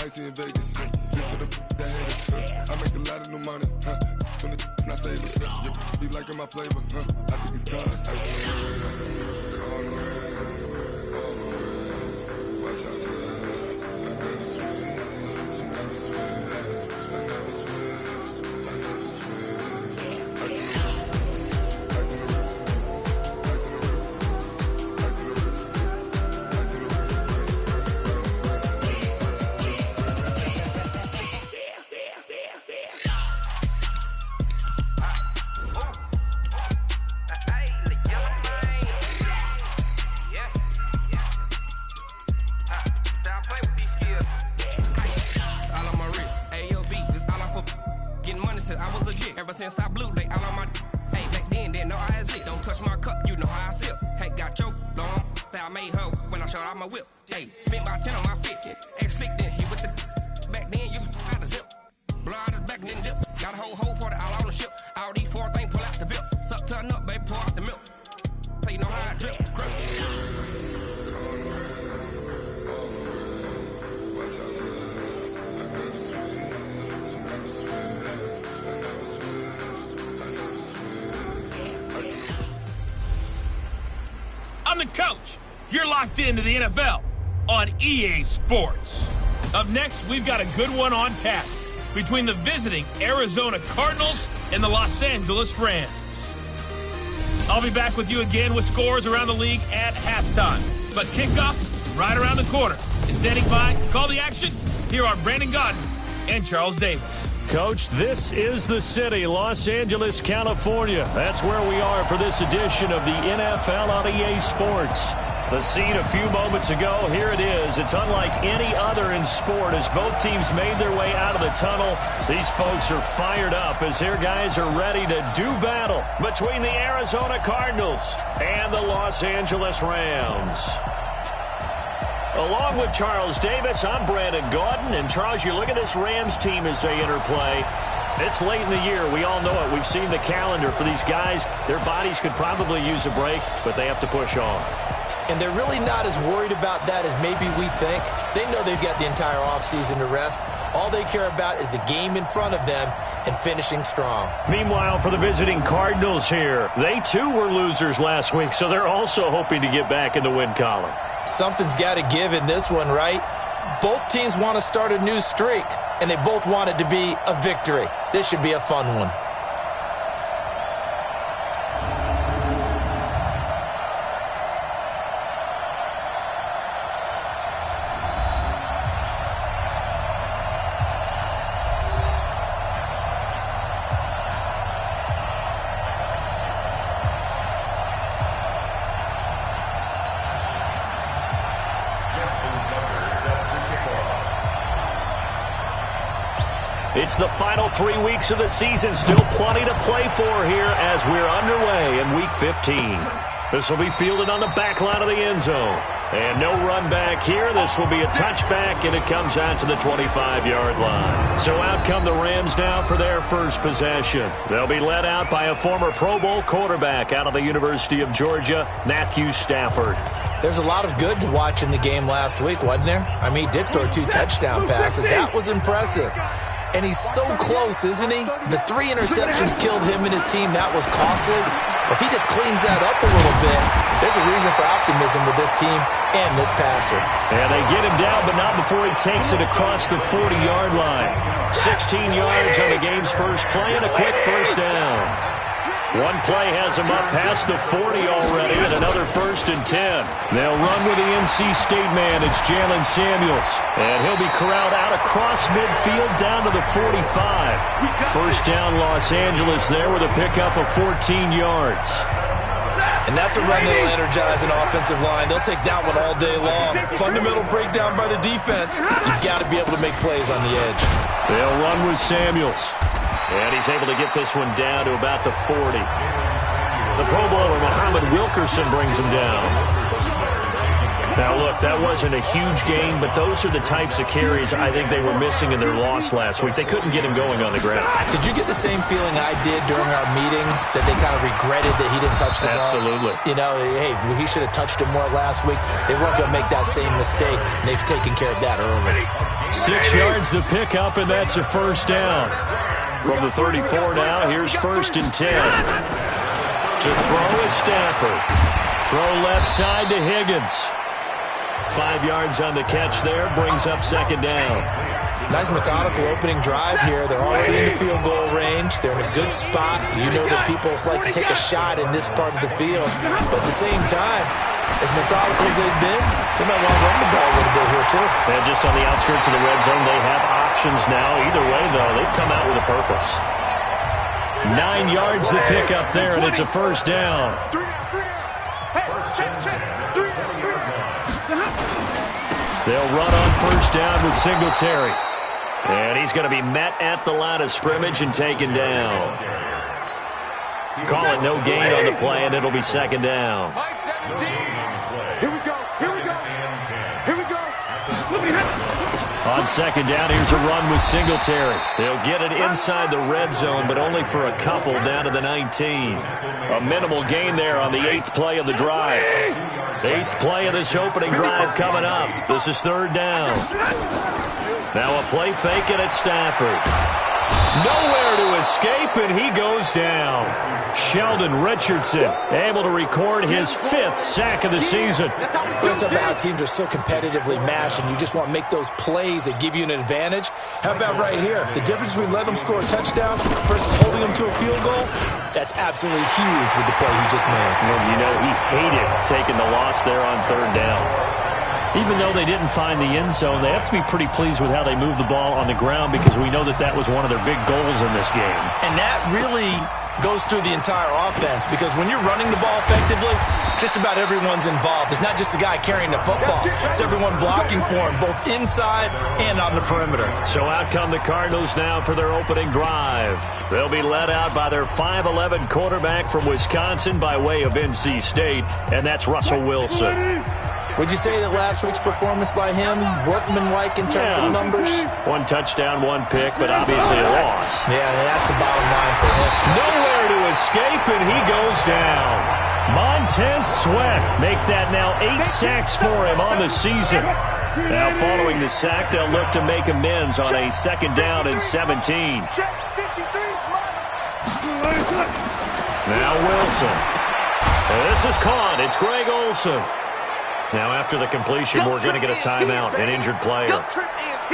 Icy in Vegas. This for the that haters. I make a lot of new money. When the not savers. You be liking my flavor. I think it's cause. Icy in the reds. All the reds. All the reds. Watch out, players. I never switch. I never switch. I never switch. I never switch. Icy in the wrist. Icy in the wrist. Icy in the wrist. Icy in the wrist. Icy in the wrist. Ever since I blew, they all on my hey, back then, didn't know I exist. Don't touch my cup, you know how I sip. Hey, got your long, say I made her when I showed out my whip. Hey, spent about 10 on my fit. Ex-slick, then he with the back then, you out the zip. Blow out his back, then dip. Got a whole party all on the ship. All these four things, pull out the VIP. Suck, turn up, baby, pour out the milk. So you know how I drip. I'm the coach. You're locked into the NFL on EA Sports. Up next, we've got a good one on tap between the visiting Arizona Cardinals and the Los Angeles Rams. I'll be back with you again with scores around the league at halftime. But kickoff, right around the corner, is standing by to call the action. Here are Brandon Godden and Charles Davis. Coach, this is the city, Los Angeles, California. That's where we are for this edition of the NFL on EA Sports. The scene a few moments ago, here it is. It's unlike any other in sport as both teams made their way out of the tunnel. These folks are fired up as their guys are ready to do battle between the Arizona Cardinals and the Los Angeles Rams. Along with Charles Davis, I'm Brandon Gaudin. And Charles, you look at this Rams team as they interplay. It's late in the year. We all know it. We've seen the calendar for these guys. Their bodies could probably use a break, but they have to push on. And they're really not as worried about that as maybe we think. They know they've got the entire offseason to rest. All they care about is the game in front of them and finishing strong. Meanwhile, for the visiting Cardinals here, they too were losers last week, so they're also hoping to get back in the win column. Something's got to give in this one, right? Both teams want to start a new streak, and they both want it to be a victory. This should be a fun one. It's the final 3 weeks of the season. Still plenty to play for here as we're underway in Week 15. This will be fielded on the back line of the end zone. And no run back here. This will be a touchback, and it comes out to the 25-yard line. So out come the Rams now for their first possession. They'll be led out by a former Pro Bowl quarterback out of the University of Georgia, Matthew Stafford. There's a lot of good to watch in the game last week, wasn't there? I mean, he did throw 2 touchdown passes. That was impressive. And he's so close, isn't he? The 3 interceptions killed him and his team. That was costly. If he just cleans that up a little bit, there's a reason for optimism with this team and this passer. And they get him down, but not before he takes it across the 40-yard line. 16 yards on the game's first play and a quick first down. One play has him up past the 40 already, and another 1st and 10. They'll run with the NC State man. It's Jalen Samuels. And he'll be corralled out across midfield down to the 45. First down, Los Angeles there with a pickup of 14 yards. And that's a run that'll energize an offensive line. They'll take that one all day long. Fundamental breakdown by the defense. You've got to be able to make plays on the edge. They'll run with Samuels. And he's able to get this one down to about the 40. The Pro Bowler, Muhammad Wilkerson, brings him down. Now, look, that wasn't a huge gain, but those are the types of carries I think they were missing in their loss last week. They couldn't get him going on the ground. Did you get the same feeling I did during our meetings, that they kind of regretted that he didn't touch the ball? Absolutely. You know, hey, he should have touched it more last week. They weren't going to make that same mistake, and they've taken care of that early. 6 yards the pickup, and that's a first down. From the 34 now, here's 1st and 10. To throw is Stafford. Throw left side to Higgins. 5 yards on the catch there, brings up 2nd down. Nice methodical opening drive here. They're already in the field goal range. They're in a good spot. You know that people like to take a shot in this part of the field. But at the same time, as methodical as they've been, they might want to run the ball a little bit here too. And just on the outskirts of the red zone, they have options now. Either way, though, they've come out with a purpose. 9 yards the pickup there, and it's a first down. They'll run on first down with Singletary. And he's going to be met at the line of scrimmage and taken down. Call it no gain on the play, and it'll be 2nd down. Here we go. On 2nd down, here's a run with Singletary. They'll get it inside the red zone, but only for a couple down to the 19. A minimal gain there on the 8th play of the drive. 8th play of this opening drive coming up. This is 3rd down. Now a play fake, and it's Stafford. Nowhere to escape, and he goes down. Sheldon Richardson able to record his 5th sack of the season. It's about how teams are so competitively matched, and you just want to make those plays that give you an advantage. How about right here? The difference between letting them score a touchdown versus holding them to a field goal, that's absolutely huge with the play he just made. Well, you know, he hated taking the loss there on 3rd down. Even though they didn't find the end zone, they have to be pretty pleased with how they moved the ball on the ground, because we know that that was one of their big goals in this game. And that really goes through the entire offense, because when you're running the ball effectively, just about everyone's involved. It's not just the guy carrying the football. It's everyone blocking for him, both inside and on the perimeter. So out come the Cardinals now for their opening drive. They'll be led out by their 5'11 quarterback from Wisconsin by way of NC State, and that's Russell Wilson. Would you say that last week's performance by him, workmanlike in terms of numbers? 1 touchdown, 1 pick, but obviously a loss. Yeah, that's the bottom line for him. Nowhere to escape, and he goes down. Montez Sweat make that now 8 sacks for him on the season. Now following the sack, they'll look to make amends on a 2nd down and 17. Now Wilson. This is caught. It's Greg Olsen. Now, after the completion, we're going to get a timeout, an injured player.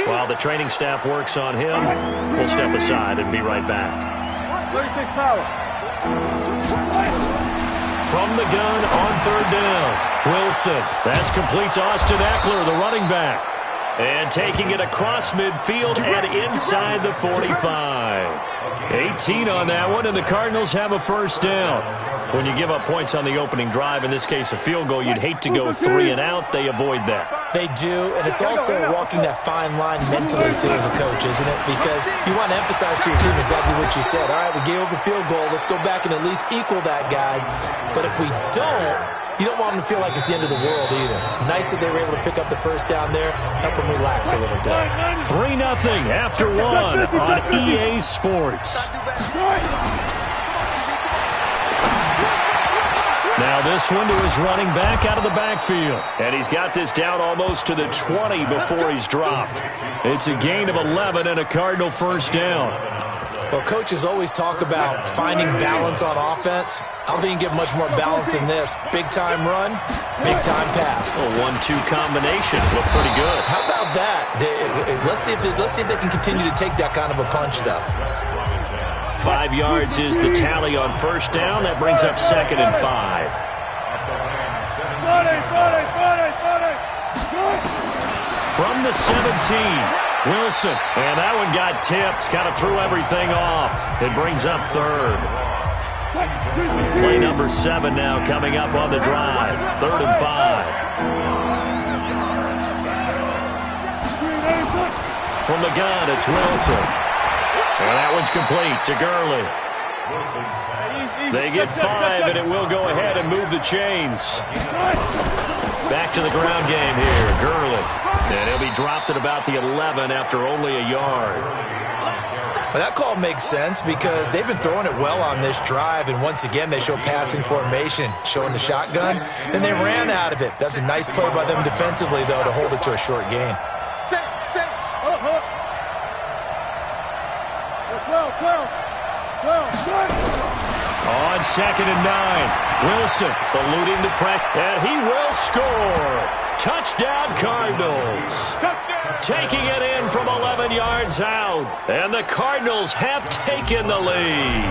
While the training staff works on him, we'll step aside and be right back. From the gun on 3rd down, Wilson. That's complete to Austin Eckler, the running back. And taking it across midfield and inside the 45. 18 on that one, and the Cardinals have a first down. When you give up points on the opening drive, in this case a field goal, you'd hate to go 3 and out. They avoid that. They do, and it's also walking that fine line mentally, too, as a coach, isn't it? Because you want to emphasize to your team exactly what you said. All right, we gave up a field goal. Let's go back and at least equal that, guys. But if we don't, you don't want them to feel like it's the end of the world either. Nice that they were able to pick up the first down there, help them relax a little bit. 3-0 after 1 on EA Sports. Now this one to his running back out of the backfield. And he's got this down almost to the 20 before he's dropped. It's a gain of 11 and a Cardinal first down. Well, coaches always talk about finding balance on offense. I don't think you can get much more balance than this. Big-time run, big-time pass. A 1-2 combination. Looked pretty good. How about that? Let's see if they can continue to take that kind of a punch, though. 5 yards is the tally on first down. That brings up 2nd and 5. From the 17, Wilson. And that one got tipped. Kind of threw everything off. It brings up 3rd. Play number 7 now coming up on the drive. 3rd and 5. From the gun, it's Wilson. And that one's complete to Gurley. They get 5, and it will go ahead and move the chains. Back to the ground game here. Gurley. And he'll be dropped at about the 11 after only a yard. Well, that call makes sense because they've been throwing it well on this drive, and once again they show passing formation, showing the shotgun, and they ran out of it. That's a nice play by them defensively, though, to hold it to a short gain. On 2nd and 9, Wilson eluding the pressure, and he will score. Touchdown, Cardinals. Taking it in from 11 yards out, and the Cardinals have taken the lead.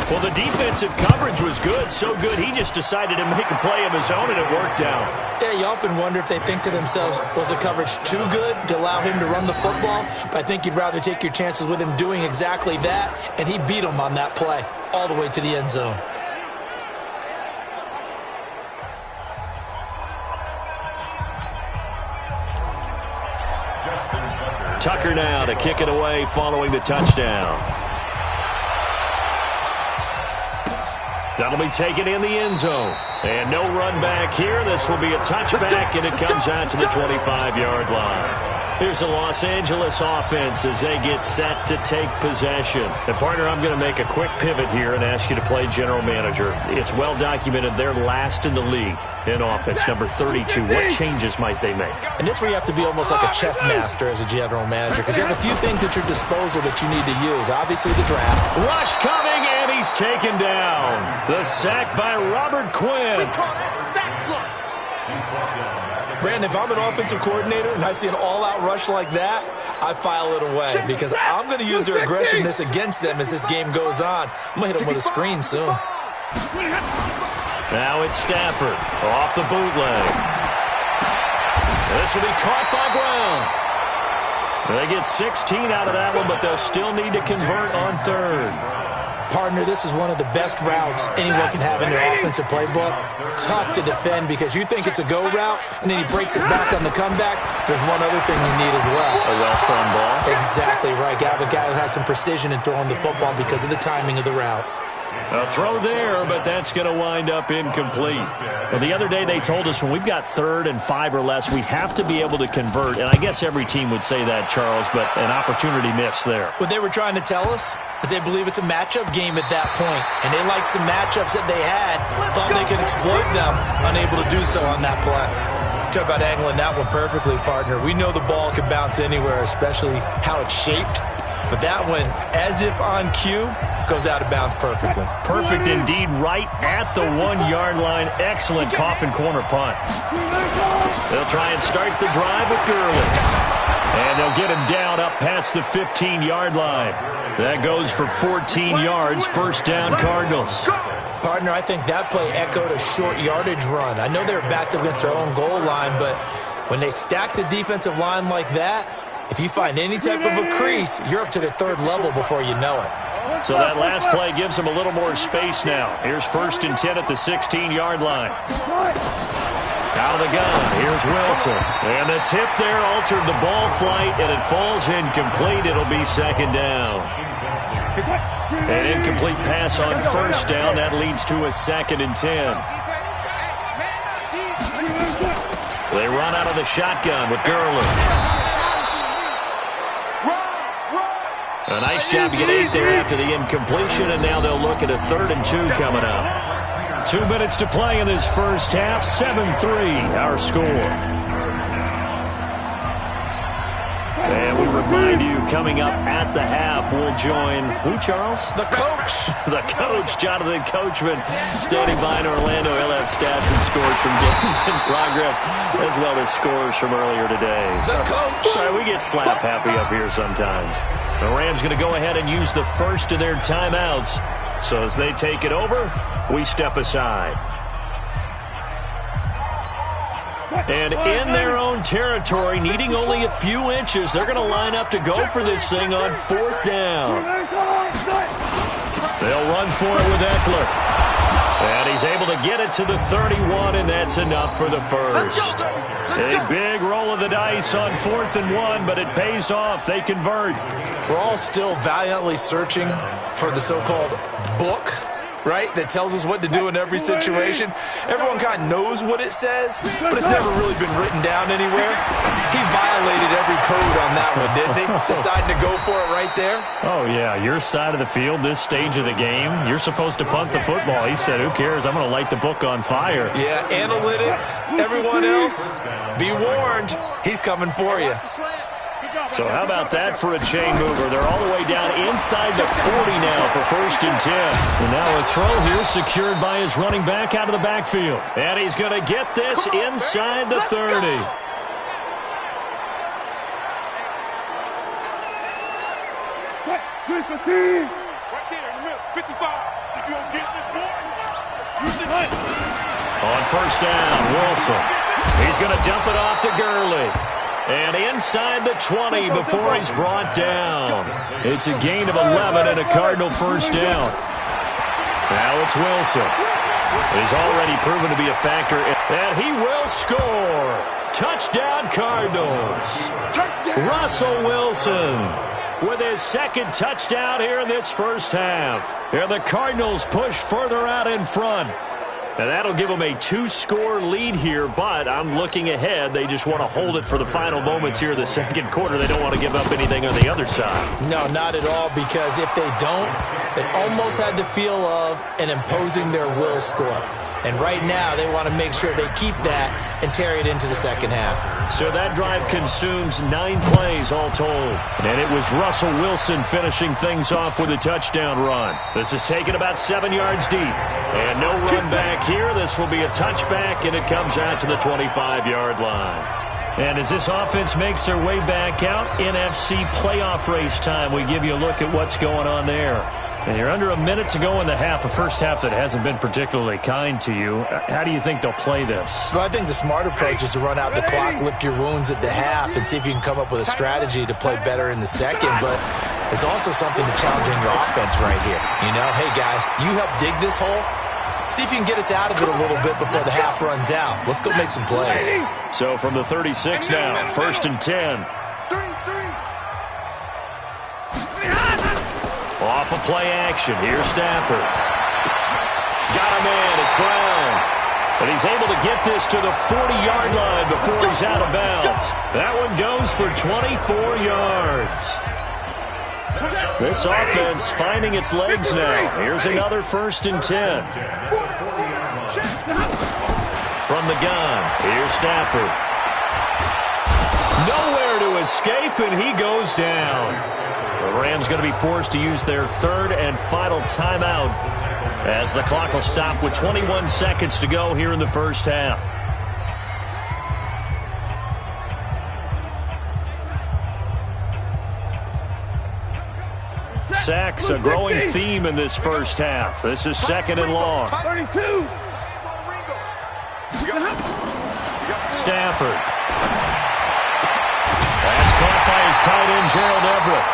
Well, the defensive coverage was good, so good he just decided to make a play of his own, and it worked out. Yeah, you often wonder if they think to themselves, was the coverage too good to allow him to run the football? But I think you'd rather take your chances with him doing exactly that, and he beat him on that play all the way to the end zone. Tucker now to kick it away following the touchdown. That'll be taken in the end zone. And no run back here. This will be a touchback, and it comes out to the 25-yard line. Here's the Los Angeles offense as they get set to take possession. And, partner, I'm going to make a quick pivot here and ask you to play general manager. It's well documented they're last in the league in offense, number 32. What changes might they make? And this where you have to be almost like a chess master as a general manager because you have a few things at your disposal that you need to use. Obviously, the draft. Rush coming, and he's taken down. The sack by Robert Quinn. Brandon, if I'm an offensive coordinator and I see an all-out rush like that, I file it away because I'm going to use their aggressiveness against them as this game goes on. I'm going to hit them with a screen soon. Now it's Stafford off the bootleg. This will be caught by Brown. They get 16 out of that one, but they'll still need to convert on third. Partner, this is one of the best routes anyone can have in their offensive playbook. Tough to defend because you think it's a go route, and then he breaks it back on the comeback. There's one other thing you need as well. A well-thrown ball. Exactly right. You have a guy who has some precision in throwing the football because of the timing of the route. A throw there, but that's going to wind up incomplete. Well, the other day they told us when we've got 3rd and 5 or less, we have to be able to convert. And I guess every team would say that, Charles, but an opportunity missed there. What they were trying to tell us is they believe it's a matchup game at that point. And they liked some matchups that they had, thought they could exploit them, unable to do so on that play. Talk about angling that one perfectly, partner. We know the ball can bounce anywhere, especially how it's shaped. But that one, as if on cue, goes out of bounds perfectly. Perfect indeed, right at the 1-yard line. Excellent coffin corner punt. They'll try and start the drive with Gurley. And they'll get him down up past the 15-yard line. That goes for 14 yards, first down Cardinals. Partner, I think that play echoed a short yardage run. I know they were backed up against their own goal line, but when they stack the defensive line like that, if you find any type of a crease, you're up to the 3rd level before you know it. So that last play gives them a little more space now. Here's 1st and 10 at the 16-yard line. Out of the gun, here's Wilson. And the tip there altered the ball flight, and it falls incomplete. It'll be 2nd down. An incomplete pass on 1st down. That leads to a 2nd and 10. They run out of the shotgun with Gurley. A nice job to get 8 there after the incompletion, and now they'll look at a 3rd and 2 coming up. 2 minutes to play in this first half. 7-3 our score. And we remind you, coming up at the half, we'll join who, Charles? The coach. The coach, Jonathan Coachman, standing by in Orlando. He'll have stats and scores from games in progress, as well as scores from earlier today. The coach. Sorry, we get slap happy up here sometimes. The Rams going to go ahead and use the first of their timeouts. So as they take it over, we step aside. And in their own territory, needing only a few inches, they're going to line up to go for this thing on 4th down. They'll run for it with Eckler. And he's able to get it to the 31, and that's enough for the first. A big roll of the dice on 4th and 1, but it pays off. They convert. We're all still valiantly searching for the so-called book right, that tells us what to do in every situation. Everyone kind of knows what it says, but it's never really been written down anywhere. He violated every code on that one, didn't he? Deciding to go for it right there. Oh, yeah, your side of the field, this stage of the game, you're supposed to punt the football. He said, who cares? I'm going to light the book on fire. Yeah, analytics, everyone else, be warned, he's coming for you. So how about that for a chain mover? They're all the way down inside the 40 now for 1st and 10. And now a throw here secured by his running back out of the backfield. And he's going to get this inside the 30. Right there in the middle, 55. If you don't get this boy, use it. On 1st down, Wilson. He's going to dump it off to Gurley. And inside the 20 before he's brought down. It's a gain of 11 and a Cardinal 1st down. Now it's Wilson. He's already proven to be a factor, and he will score. Touchdown Cardinals. Russell Wilson with his 2nd touchdown here in this 1st half. And the Cardinals push further out in front. And that'll give them a 2-score lead here, but I'm looking ahead. They just want to hold it for the final moments here in the 2nd quarter. They don't want to give up anything on the other side. No, not at all, because if they don't, it almost had the feel of an imposing their will score. And right now, they want to make sure they keep that and carry it into the 2nd half. So that drive consumes 9 plays all told. And it was Russell Wilson finishing things off with a touchdown run. This is taken about 7 yards deep. And no run back here. This will be a touchback, and it comes out to the 25-yard line. And as this offense makes their way back out, NFC playoff race time, we give you a look at what's going on there. And you're under a minute to go in the half, a 1st half that hasn't been particularly kind to you. How do you think they'll play this? Well, I think the smart approach is to run out the clock, lick your wounds at the half, and see if you can come up with a strategy to play better in the 2nd. But there's also something to challenging your offense right here. You know, hey, guys, you help dig this hole. See if you can get us out of it a little bit before the half runs out. Let's go make some plays. So from the 36 now, 1st and 10. Off of play action. Here's Stafford. Got a man. It's Brown. And he's able to get this to the 40-yard line before he's out of bounds. That one goes for 24 yards. This offense finding its legs now. Here's another 1st and 10. From the gun, here's Stafford. Nowhere to escape, and he goes down. The Rams going to be forced to use their 3rd and final timeout as the clock will stop with 21 seconds to go here in the 1st half. Sacks, a growing theme in this 1st half. This is 2nd and long. 32. Stafford. That's caught by his tight end, Gerald Everett.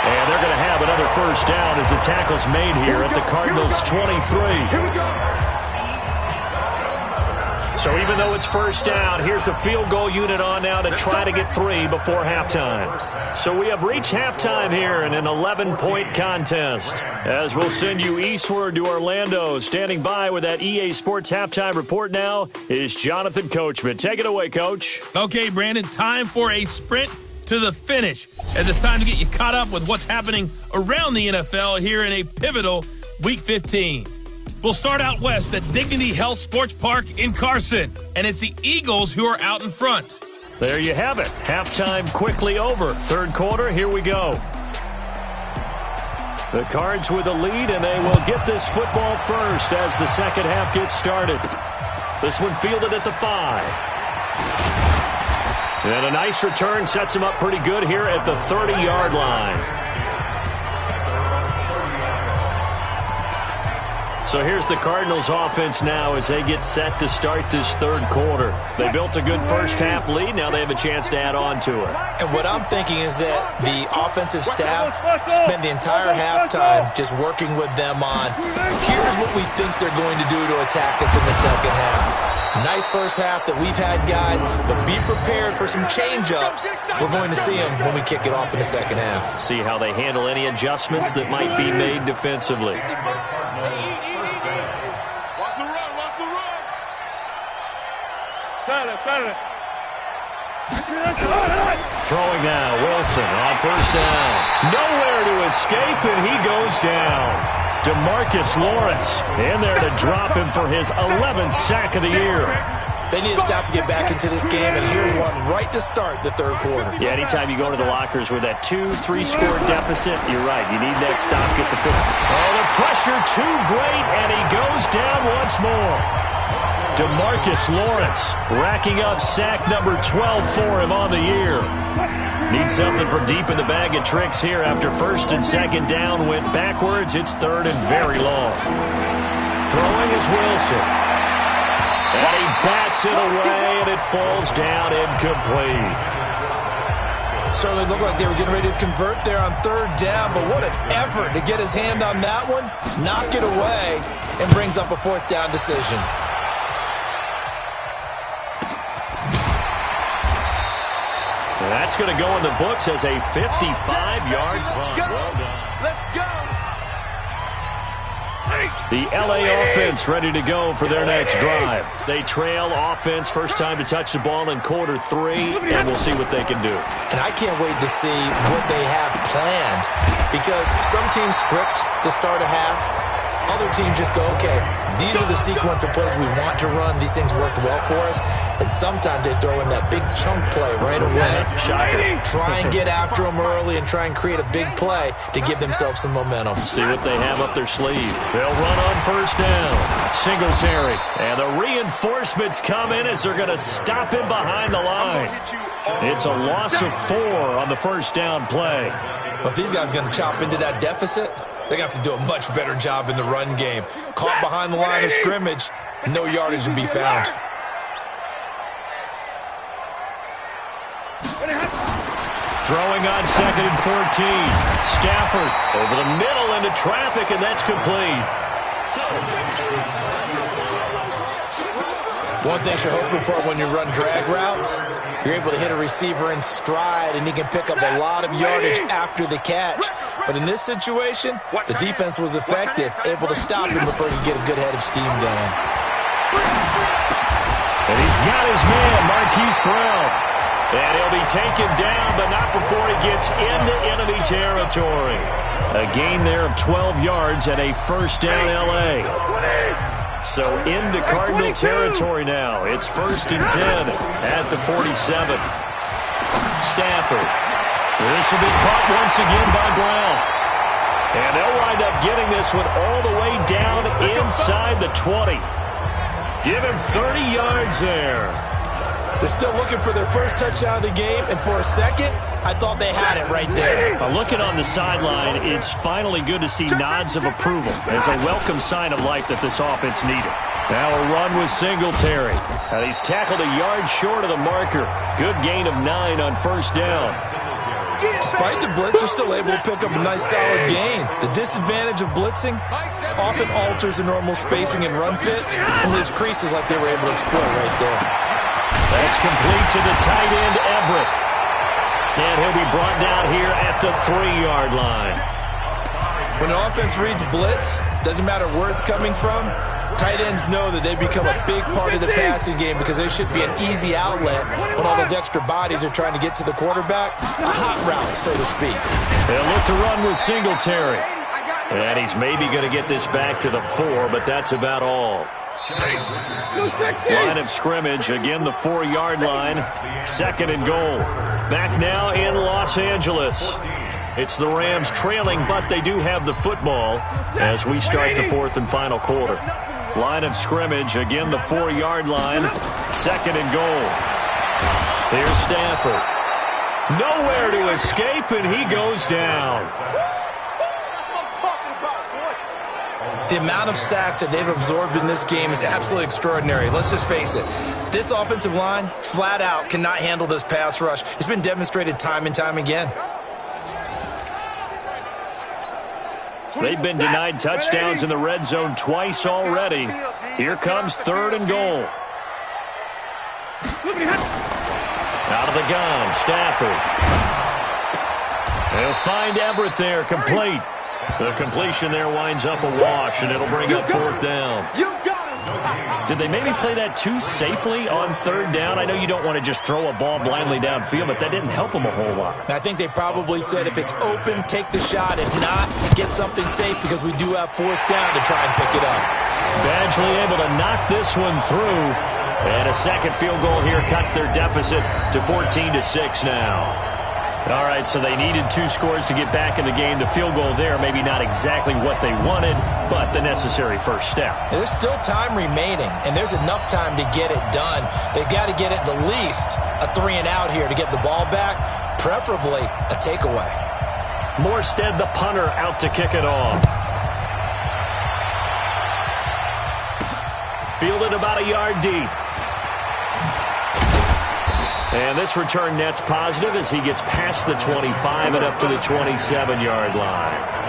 And they're going to have another 1st down as the tackle's made here at the Cardinals' 23. So even though it's 1st down, here's the field goal unit on now to try to get 3 before halftime. So we have reached halftime here in an 11-point contest. As we'll send you eastward to Orlando. Standing by with that EA Sports halftime report now is Jonathan Coachman. Take it away, Coach. Okay, Brandon, time for a sprint to the finish, as it's time to get you caught up with what's happening around the NFL here in a pivotal Week 15. We'll start out west at Dignity Health Sports Park in Carson, and it's the Eagles who are out in front. There you have it. Halftime quickly over. 3rd quarter, here we go. The Cards with the lead, and they will get this football first as the 2nd half gets started. This one fielded at the 5. And a nice return sets him up pretty good here at the 30-yard line. So here's the Cardinals offense now as they get set to start this 3rd quarter. They built a good 1st half lead. Now they have a chance to add on to it. And what I'm thinking is that the offensive staff spent the entire halftime just working with them on, here's what we think they're going to do to attack us in the 2nd half. Nice 1st half that we've had, guys, but be prepared for some change-ups. We're going to see them when we kick it off in the 2nd half. See how they handle any adjustments that might be made defensively. Throwing now, Wilson on first down. Nowhere to escape, and he goes down. DeMarcus Lawrence in there to drop him for his 11th sack of the year. They need to stop to get back into this game, and here's one right to start the third quarter. Yeah, anytime you go to the lockers with that 2-3 score deficit, you're right. You need that stop, get the foot. Oh, the pressure too great, and he goes down once more. DeMarcus Lawrence racking up sack number 12 for him on the year. Needs something from deep in the bag of tricks here after first and second down went backwards. It's third and very long. Throwing is Wilson. And he bats it away, and it falls down incomplete. Certainly looked like they were getting ready to convert there on third down, but what an effort to get his hand on that one, knock it away, and brings up a fourth down decision. That's going to go in the books as a 55-yard punt. Well done. Let's go. The LA offense ready to go for their next drive. They trail offense, first time to touch the ball in quarter 3, and we'll see what they can do. And I can't wait to see what they have planned, because some teams script to start a half. Other teams just go, okay, these are the sequence of plays we want to run. These things worked well for us. And sometimes they throw in that big chunk play right away. Shocker. Try and get after them early and try and create a big play to give themselves some momentum. See what they have up their sleeve. They'll run on first down. Singletary. And the reinforcements come in as they're going to stop him behind the line. It's a loss of 4 on the first down play. But if these guys are going to chop into that deficit, they're going to have to do a much better job in the run game. Caught behind the line of scrimmage, no yardage to be found. Throwing on second and 14. Stafford over the middle into traffic, and that's complete. One thing you're hoping for when you run drag routes, you're able to hit a receiver in stride, and he can pick up a lot of yardage after the catch. But in this situation, the defense was effective, able to stop him before he could get a good head of steam going. And he's got his man, Marquise Brown. And he'll be taken down, but not before he gets into enemy territory. A gain there of 12 yards and a first down L.A. So into Cardinal territory now. It's first and 10 at the 47. Stafford. This will be caught once again by Brown. And they'll wind up getting this one all the way down inside the 20. Give him 30 yards there. They're still looking for their first touchdown of the game, and for a second, I thought they had it right there. Looking on the sideline, it's finally good to see nods of approval as a welcome sign of life that this offense needed. Now a run with Singletary. And he's tackled a yard short of the marker. Good gain of 9 on first down. Despite the blitz, they're still able to pick up a nice solid gain. The disadvantage of blitzing often alters the normal spacing and run fits and leaves creases like they were able to exploit right there. That's complete to the tight end, Everett. And he'll be brought down here at the 3-yard line. When an offense reads blitz, doesn't matter where it's coming from, tight ends know that they become a big part of the passing game because there should be an easy outlet when all those extra bodies are trying to get to the quarterback. A hot route, so to speak. They'll look to run with Singletary. And he's maybe going to get this back to the 4, but that's about all. Line of scrimmage, again the 4-yard line. Second and goal. Back now in Los Angeles. It's the Rams trailing, but they do have the football as we start the 4th and final quarter. Line of scrimmage, again the 4-yard line. Second and goal. Here's Stafford. Nowhere to escape, and he goes down. The amount of sacks that they've absorbed in this game is absolutely extraordinary. Let's just face it. This offensive line, flat out, cannot handle this pass rush. It's been demonstrated time and time again. They've been denied touchdowns in the red zone twice already. Here comes 3rd and goal. Out of the gun, Stafford. They'll find Everett there, complete. The completion there winds up a wash, and it'll bring up 4th down. Did they maybe play that too safely on third down? I know you don't want to just throw a ball blindly downfield, but that didn't help them a whole lot. I think they probably said if it's open, take the shot. If not, get something safe because we do have fourth down to try and pick it up. Badgley able to knock this one through. And a second field goal here cuts their deficit to 14-6 now. All right, so they needed 2 scores to get back in the game. The field goal there, maybe not exactly what they wanted, but the necessary first step. There's still time remaining, and there's enough time to get it done. They've got to get at the least a 3-and-out here to get the ball back, preferably a takeaway. Morstead, the punter, out to kick it off. Fielded about a yard deep. And this return net's positive as he gets past the 25 and up to the 27-yard line.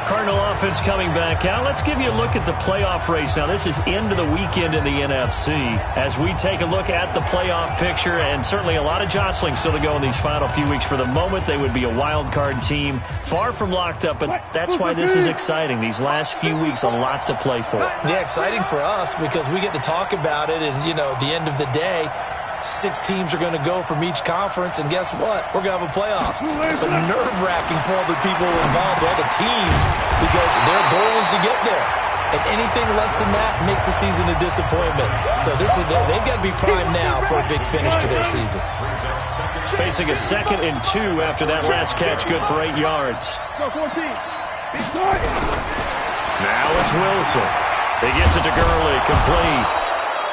Cardinal offense coming back out. Let's give you a look at the playoff race. Now, this is end of the weekend in the NFC. As we take a look at the playoff picture, and certainly a lot of jostling still to go in these final few weeks. For the moment, they would be a wild card team, far from locked up, but that's why this is exciting. These last few weeks, a lot to play for. Yeah, exciting for us because we get to talk about it, and, you know, at the end of the day, 6 teams are going to go from each conference, and guess what? We're going to have a playoffs. But nerve-wracking for all the people involved, all the teams, because their goal is to get there. And anything less than that makes the season a disappointment. So they've got to be primed now for a big finish to their season. Facing a 2nd and 2 after that last catch, good for 8 yards. Now it's Wilson. He gets it to Gurley, complete.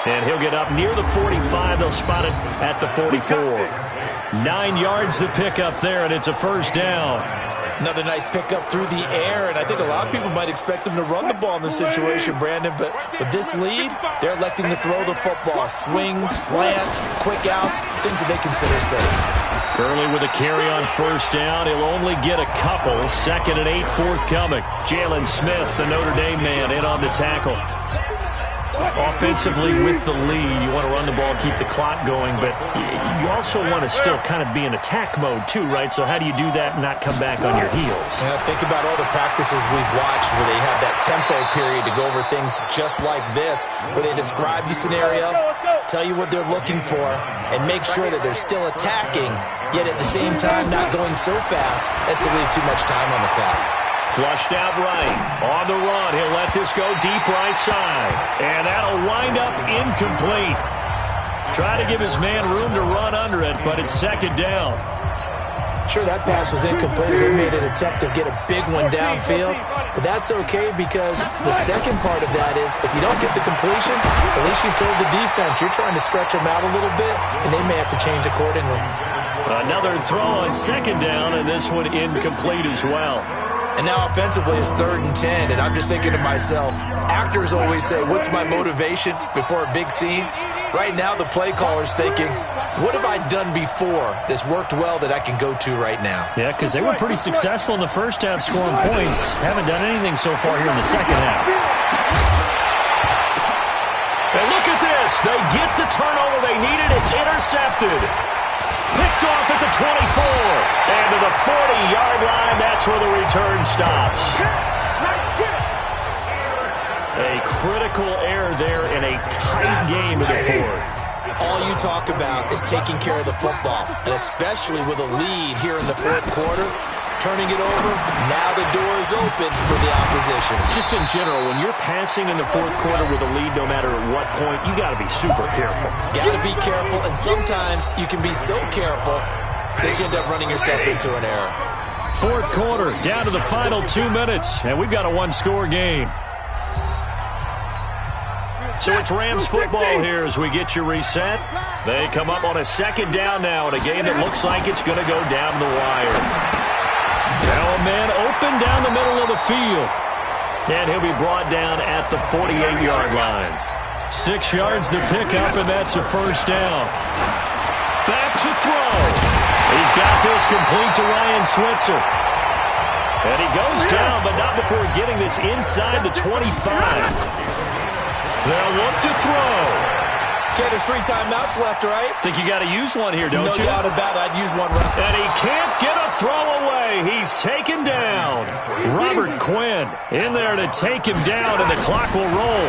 And he'll get up near the 45. They'll spot it at the 44. 9 yards to pick up there, and it's a first down. Another nice pickup through the air, and I think a lot of people might expect them to run the ball in this situation, Brandon, but with this lead, they're electing to throw the football. Swings, slants, quick outs, things that they consider safe. Gurley with a carry on first down. He'll only get a couple. 2nd and 8 forthcoming. Jalen Smith, the Notre Dame man, in on the tackle. Offensively with the lead, you want to run the ball, keep the clock going, but you also want to still kind of be in attack mode too, right? So how do you do that and not come back on your heels? Yeah, think about all the practices we've watched where they have that tempo period to go over things just like this, where they describe the scenario, tell you what they're looking for, and make sure that they're still attacking, yet at the same time not going so fast as to leave too much time on the clock. Flushed out right. On the run. He'll let this go deep right side. And that'll wind up incomplete. Try to give his man room to run under it, but it's 2nd down. Sure, that pass was incomplete as they made an attempt to get a big one downfield. But that's okay because the second part of that is if you don't get the completion, at least you've told the defense you're trying to stretch them out a little bit, and they may have to change accordingly. Another throw on 2nd down, and this one incomplete as well. And now offensively it's 3rd and 10, and I'm just thinking to myself, actors always say, what's my motivation before a big scene? Right now the play caller's thinking, what have I done before that's worked well that I can go to right now? Yeah, because they were pretty successful in the first half scoring points. Haven't done anything so far here in the second half. And look at this. They get the turnover they needed. It's intercepted. Picked off at the 24. And to the 40-yard line, that's where the return stops. A critical error there in a tight game in the 4th. All you talk about is taking care of the football, and especially with a lead here in the 4th quarter, turning it over, now the door is open for the opposition. Just in general, when you're passing in the 4th quarter with a lead, no matter at what point, you got to be super careful. Got to be careful, and sometimes you can be so careful that you end up running yourself into an error. 4th quarter, down to the final 2 minutes, and we've got a 1-score game. So it's Rams football here as we get you reset. They come up on a 2nd down now in a game that looks like it's going to go down the wire. Now a man open down the middle of the field. And he'll be brought down at the 48-yard line. 6 yards to pick up, and that's a first down. Back to throw. He's got this complete to Ryan Switzer. And he goes down, but not before getting this inside the 25. They'll look to throw. Okay, there's 3 timeouts left, right? Think you got to use one here, don't you? No doubt about it. I'd use one right. And he can't get a throw away. He's taken down. Robert Quinn in there to take him down, and the clock will roll.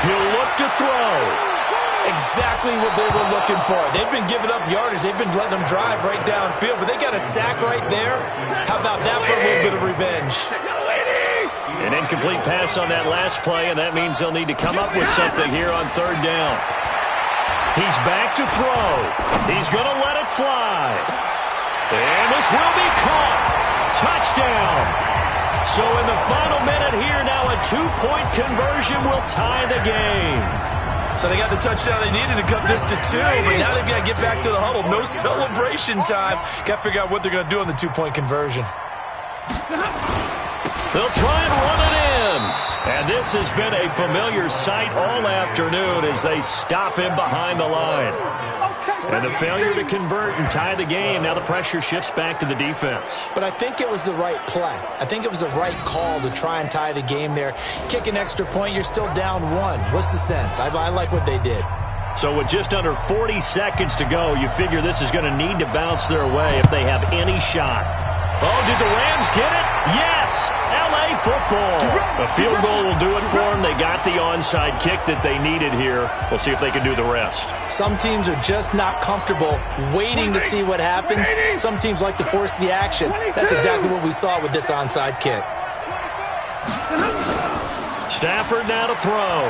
He'll look to throw. Exactly what they were looking for. They've been giving up yardage. They've been letting them drive right downfield, but they got a sack right there. How about that for a little bit of revenge? An incomplete pass on that last play, and that means they'll need to come up with something here on 3rd down. He's back to throw. He's going to let it fly. And this will be caught. Touchdown. So in the final minute here, now a 2-point conversion will tie the game. So they got the touchdown they needed to cut this to 2, but now they've got to get back to the huddle. No celebration time. Got to figure out what they're going to do on the 2-point conversion. They'll try and run it in. And this has been a familiar sight all afternoon as they stop him behind the line. And the failure to convert and tie the game, now the pressure shifts back to the defense. But I think it was the right play. I think it was the right call to try and tie the game there. Kick an extra point, you're still down 1. What's the sense? I like what they did. So with just under 40 seconds to go, you figure this is going to need to bounce their way if they have any shot. Oh, did the Rams get it? Yes! L.A. football. A field goal will do it for them. They got the onside kick that they needed here. We'll see if they can do the rest. Some teams are just not comfortable waiting to see what happens. Some teams like to force the action. That's exactly what we saw with this onside kick. Stafford now to throw.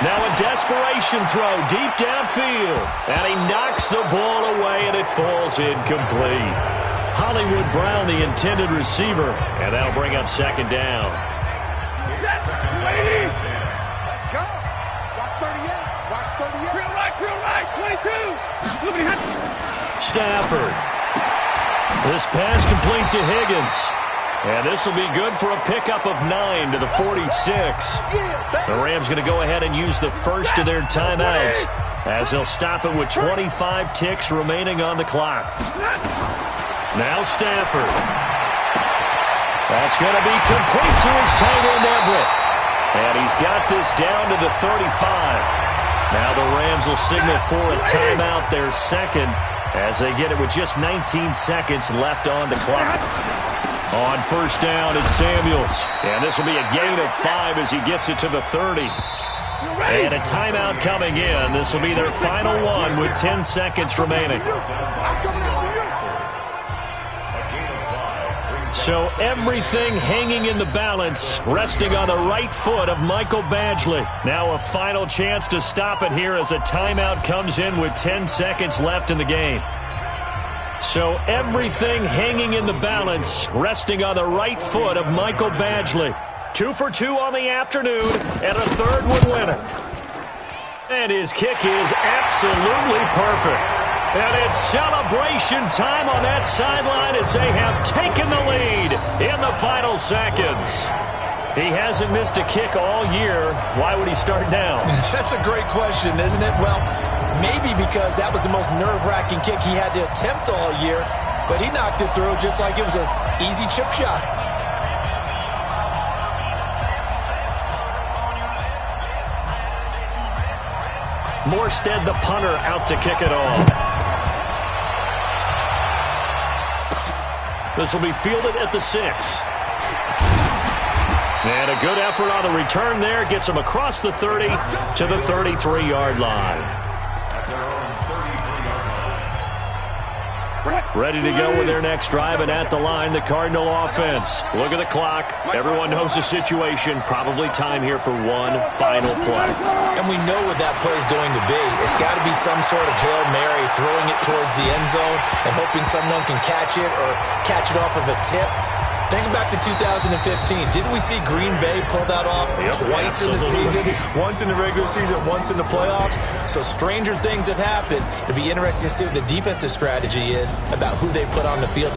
Now a desperation throw deep downfield. And he knocks the ball away, and it falls incomplete. Hollywood Brown, the intended receiver, and that'll bring up 2nd down. Let's go. Watch 38. Watch 38. Real right, 22. Stafford. This pass complete to Higgins. And this will be good for a pickup of 9 to the 46. The Rams going to go ahead and use the first of their timeouts as they'll stop it with 25 ticks remaining on the clock. Now Stafford. That's going to be complete to his tight end Everett. And he's got this down to the 35. Now the Rams will signal for a timeout, their 2nd, as they get it with just 19 seconds left on the clock. On 1st down, it's Samuels. And this will be a gain of 5 as he gets it to the 30. And a timeout coming in. This will be their final one with 10 seconds remaining. So everything hanging in the balance, resting on the right foot of Michael Badgley. Now a final chance to stop it here as a timeout comes in with 10 seconds left in the game. So everything hanging in the balance, resting on the right foot of Michael Badgley. 2 for 2 on the afternoon, and a 3rd would win it. And his kick is absolutely perfect. And it's celebration time on that sideline as they have taken the lead in the final seconds. He hasn't missed a kick all year. Why would he start now? That's a great question, isn't it? Well, maybe because that was the most nerve-wracking kick he had to attempt all year, but he knocked it through just like it was an easy chip shot. Morstead, the punter, out to kick it off. This will be fielded at the 6. And a good effort on the return there. Gets him across the 30 to the 33-yard line. Ready to go with their next drive, and at the line, the Cardinal offense. Look at the clock. Everyone knows the situation. Probably time here for one final play. And we know what that play is going to be. It's got to be some sort of Hail Mary, throwing it towards the end zone and hoping someone can catch it or catch it off of a tip. Think back to 2015. Didn't we see Green Bay pull that off twice in the season? Once in the regular season, once in the playoffs. So stranger things have happened. It'll be interesting to see what the defensive strategy is about who they put on the field.